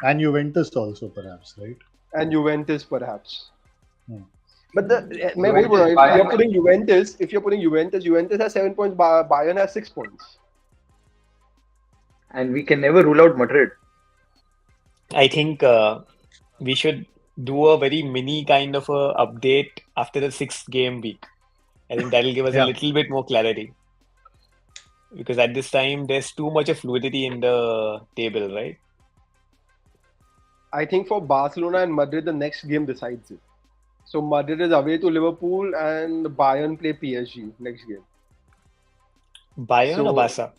And Juventus also, perhaps, right? And Juventus, perhaps. But Juventus, if you're putting Juventus has 7 points, Bayern has 6 points. And we can never rule out Madrid. I think we should do a very mini kind of a update after the 6th game week. I think that'll give us a Yeah. little bit more clarity because at this time there's too much of fluidity in the table, right? I think for Barcelona and Madrid, the next game decides it. So Madrid is away to Liverpool and Bayern play PSG next game. Bayern or So Barca?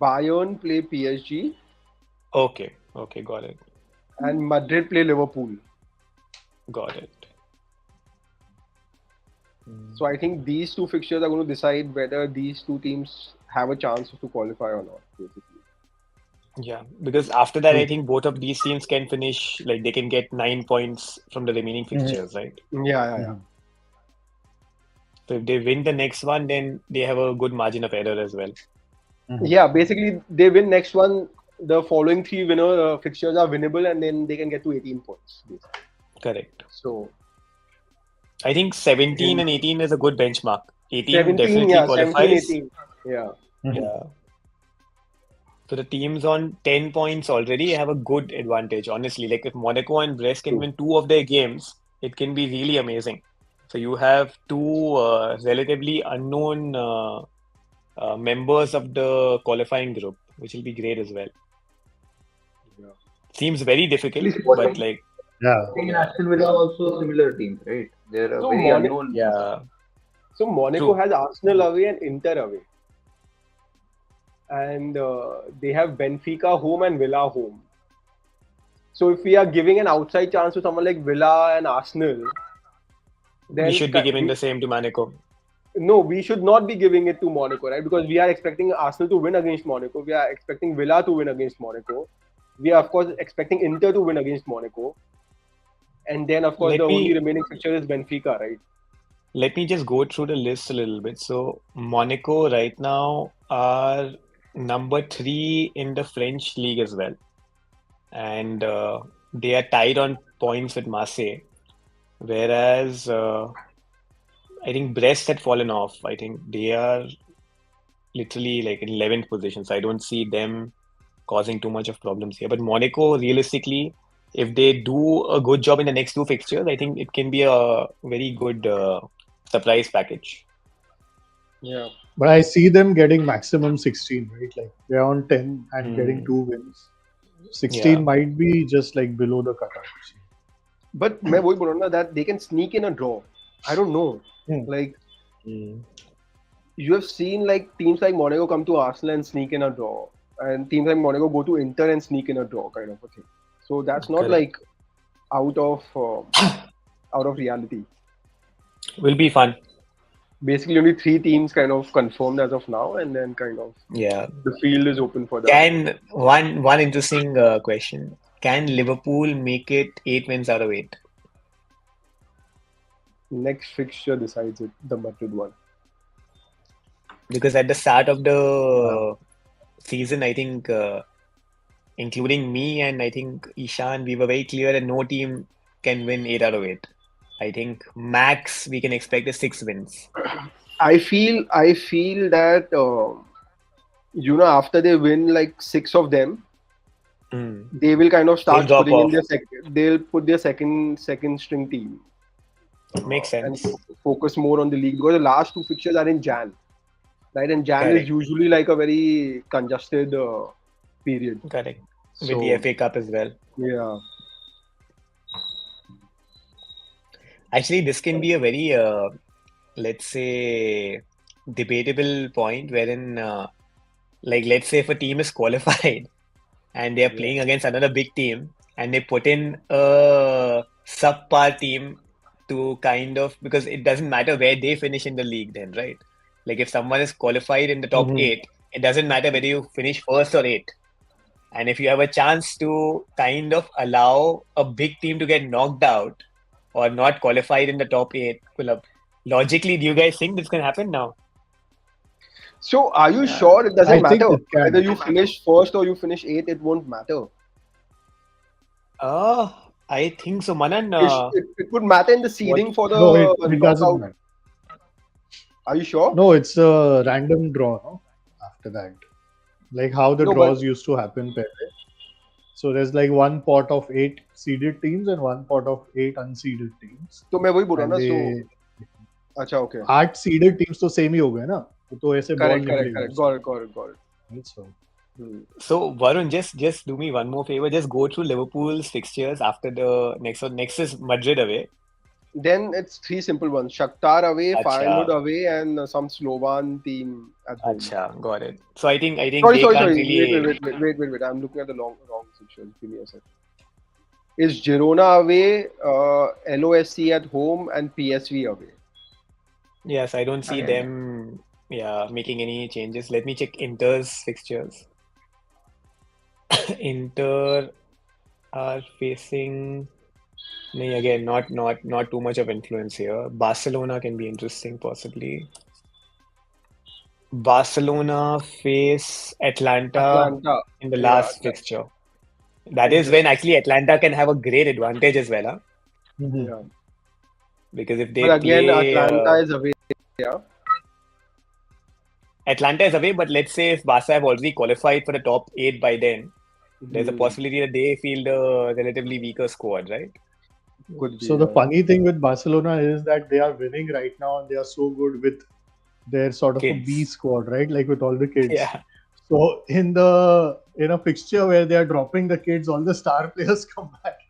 Bayern play PSG Okay, okay, got it, and Madrid play Liverpool. got it. So I think these two fixtures are going to decide whether these two teams have a chance to qualify or not, basically. Yeah, because after that, I True. think both of these teams can finish, like they can get 9 points from the remaining fixtures, right? Yeah. Mhm. So if they win the next one, then they have a good margin of error as well. Mhm. Yeah, basically they win next one. The following three winner fixtures are winnable, and then they can get to 18 points. Basically. Correct. So I think 17 and 18 is a good benchmark. 18 17, definitely yeah, 17, qualifies. 18. Yeah. Mhm. Yeah. So the teams on 10 points already have a good advantage, honestly. Like if Monaco and Brest can True. win two of their games, it can be really amazing. So you have two relatively unknown members of the qualifying group, which will be great as well. Yeah. Seems very Actually, difficult, but Sporting, like, Yeah. Sporting and yeah, Aston Villa are also similar teams, right? They're So very unknown. yeah, Monaco true. has Arsenal away and Inter away, and they have Benfica home and Villa home. So if we are giving an outside chance to someone like Villa and Arsenal, We then should be giving the same to Monaco. no, we should not be giving it to Monaco, right? Because we are expecting Arsenal to win against Monaco. We are expecting Villa to win against Monaco. We are, of course, expecting Inter to win against Monaco. And then, of course, the Let only me remaining fixture is Benfica, right? let me just go through the list a little bit. So Monaco right now are number three in the French league as well, and they are tied on points with Marseille. Whereas I think Brest had fallen off. I think they are literally like in 11th position. So I don't see them causing too much of problems here. But Monaco, realistically, if they do a good job in the next two fixtures, I think it can be a very good surprise package. Yeah. But I see them getting maximum 16, right? Like they're on 10 and getting Hmm. 2 wins. 16 Yeah, might be just like below the cutoff. But मैं वही बोल रहा हूँ ना that they can sneak in a draw. I don't know. Hmm. Like, Hmm. you have seen like teams like Monaco come to Arsenal and sneak in a draw. And teams like Monaco go to Inter and sneak in a draw, kind of a thing. So that's not correct. like out of reality. Will be fun. Basically, only three teams kind of confirmed as of now, and then kind of Yeah. the field is open for the Can one interesting question. Can Liverpool make it 8 wins out of 8? next fixture decides it, the Madrid one. Because at the start of the season, I think, including me and I think Ishan, we were very clear that no team can win 8 out of 8. I think max we can expect is 6 wins. I feel that after they win like six of them, Hmm. they will kind of They'll start drop putting in off. their they'll put their second string team Makes and sense. focus more on the league because the last two fixtures are in Jan, right? And Jan is Correct. usually like a very congested period. Correct. With the So FA Cup as well. yeah, Actually, this can be a very, let's say, debatable point wherein, like, let's say if a team is qualified and they are playing against another big team and they put in a subpar team to kind of, because it doesn't matter where they finish in the league then, right? Like if someone is qualified in the top Mhm. 8, it doesn't matter whether you finish first or 8. And if you have a chance to kind of allow a big team to get knocked out or not qualified in the top 8, well, logically, do you guys think this can happen now? So are you Yeah. sure it doesn't I think matter it can. whether you finish first or you finish eighth? It won't matter. I think so, Manan. It would matter in the What? seeding for the No, it doesn't knockout. matter. Are you sure? No, it's a random draw, no? After that. Like how the No, draws used to happen. Pehle. So there's like one pot of 8 seeded teams and one pot of 8 unseeded teams. तो मैं वही बोल रहा And हूँ ना. So they अच्छा okay 8 seeded teams तो same ही हो गए ना, तो ऐसे बॉल करेक्ट निकलेगा. Correct got it. Right, so So Varun, just do me one more favor. Just go through Liverpool's fixtures after the next. So next is Madrid away. Then it's three simple ones: Shakhtar away, Acha. Feyenoord away, and some Slovan team at home. Acha, got it. So I think Sorry, they can't sorry. really. Wait. I'm looking at the wrong fixtures. Give me a sec. Is Girona away, LOSC at home, and PSV away. Yes, I don't see Okay. them. Yeah, making any changes. Let me check Inter's fixtures. Inter are facing. No, again, not too much of influence here. Barcelona can be interesting, possibly. Barcelona face Atlanta in the last fixture. That is when actually Atlanta can have a great advantage as well, huh? Yeah. Because if they But again, play Atlanta is away. Yeah. Atlanta is away, but let's say if Barca have already qualified for the top 8 by then, there's a possibility that they field a relatively weaker squad, right? Could be. So the funny thing with Barcelona is that they are winning right now and they are so good with their sort of a B Kids. squad, right? Like with all the kids. Yeah. So in a fixture where they are dropping the kids, all the star players come back.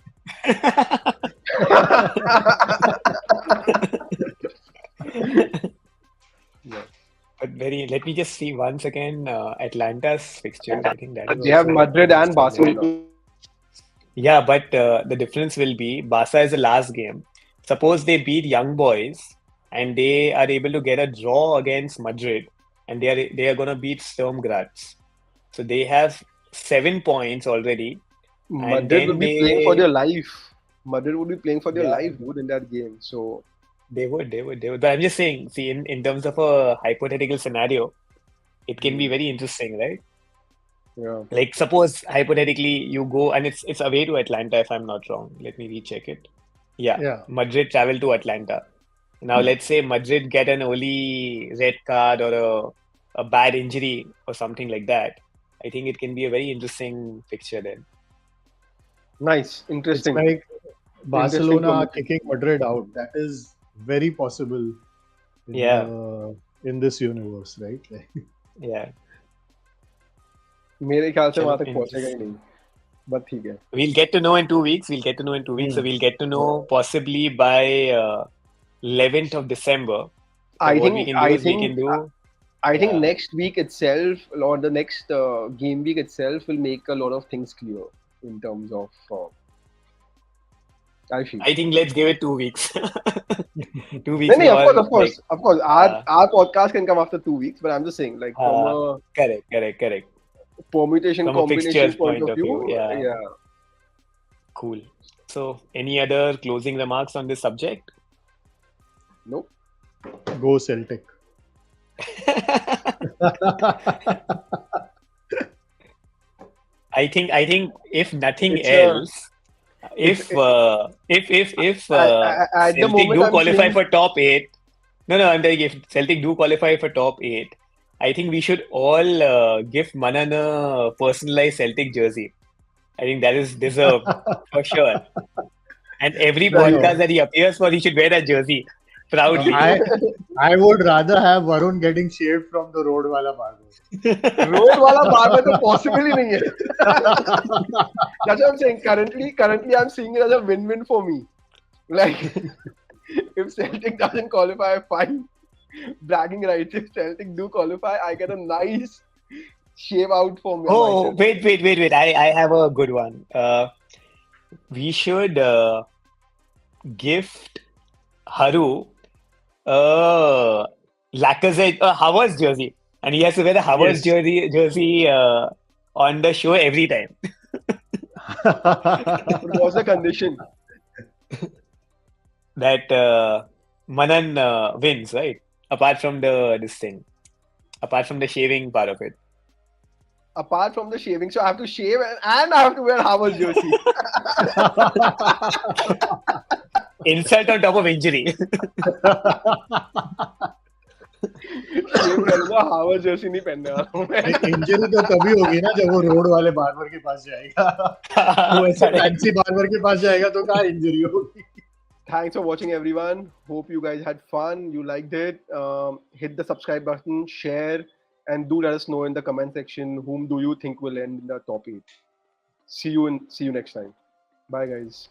But let me just see once again Atlanta's fixtures. I think that is They have also Madrid and interesting. Barcelona. Yeah, but the difference will be Barca is the last game. Suppose they beat Young Boys and they are able to get a draw against Madrid, and they are gonna beat Sturm Graz. So they have 7 points already, and Madrid then would be playing for they their life. Madrid would be playing for their yeah life, dude, in that game. So they would. But I'm just saying, see, in terms of a hypothetical scenario, it can be very interesting, right? yeah. Like suppose hypothetically you go and it's away to Atlanta if I'm not wrong. Let me recheck it. Yeah, Madrid travel to Atlanta. Now let's say Madrid get an early red card or a bad injury or something like that. I think it can be a very interesting picture then. Nice, interesting. It's like Barcelona Interesting kicking Madrid out. That is very possible in this universe, right? Like, Yeah. मेरे ख्याल से चलो, वहां तक पहुंचेगा ही नहीं. But ठीक है. We'll get to know in 2 weeks. So we'll get to know possibly by 11th of December. So I what think we can do is we can do. I think Yeah. next week itself or the next game week itself will make a lot of things clear in terms of. I feel. I think let's give it 2 weeks. 2 weeks. No, or of course. Our podcast can come after 2 weeks, but I'm just saying, like from a correct. permutation From a combination fixtures point of view, yeah. Cool. So, any other closing remarks on this subject? Nope. Go Celtic. I think if nothing else, if at the Celtic moment do I'm qualify saying, for top 8, no, I'm telling you, if Celtic do qualify for top 8, I think we should all give Manan a personalized Celtic jersey. I think that is deserved for sure. And every podcast that he appears for, he should wear that jersey proudly. I would rather have Varun getting shaved from the road wala barber. road wala barber तो possible ही नहीं है. That's what I'm saying. Currently I'm seeing it as a win-win for me. Like if Celtic doesn't qualify, fine. Bragging rights. If Celtic do qualify, I get a nice shave out for me. Oh, wait. I have a good one. We should gift Haru Lacazette, Havertz jersey. And he has to wear the Havertz jersey on the show every time. What's the condition? That Manan wins, right? Apart from the shaving part of it. Apart from the shaving, so I have to shave and I have to wear Havertz jersey. Insult on top of injury. Havertz jersey नहीं पहनने वाला हूँ मैं. Injury तो तभी होगी ना जब वो रोड वाले बार्बर के पास जाएगा. वो ऐसे फैंसी बार्बर के पास जाएगा तो कहाँ इंजरी होगी. Thanks for watching, everyone. Hope you guys had fun. You liked it. Hit the subscribe button, share, and do let us know in the comment section whom do you think will end in the top 8. See you next time. Bye, guys.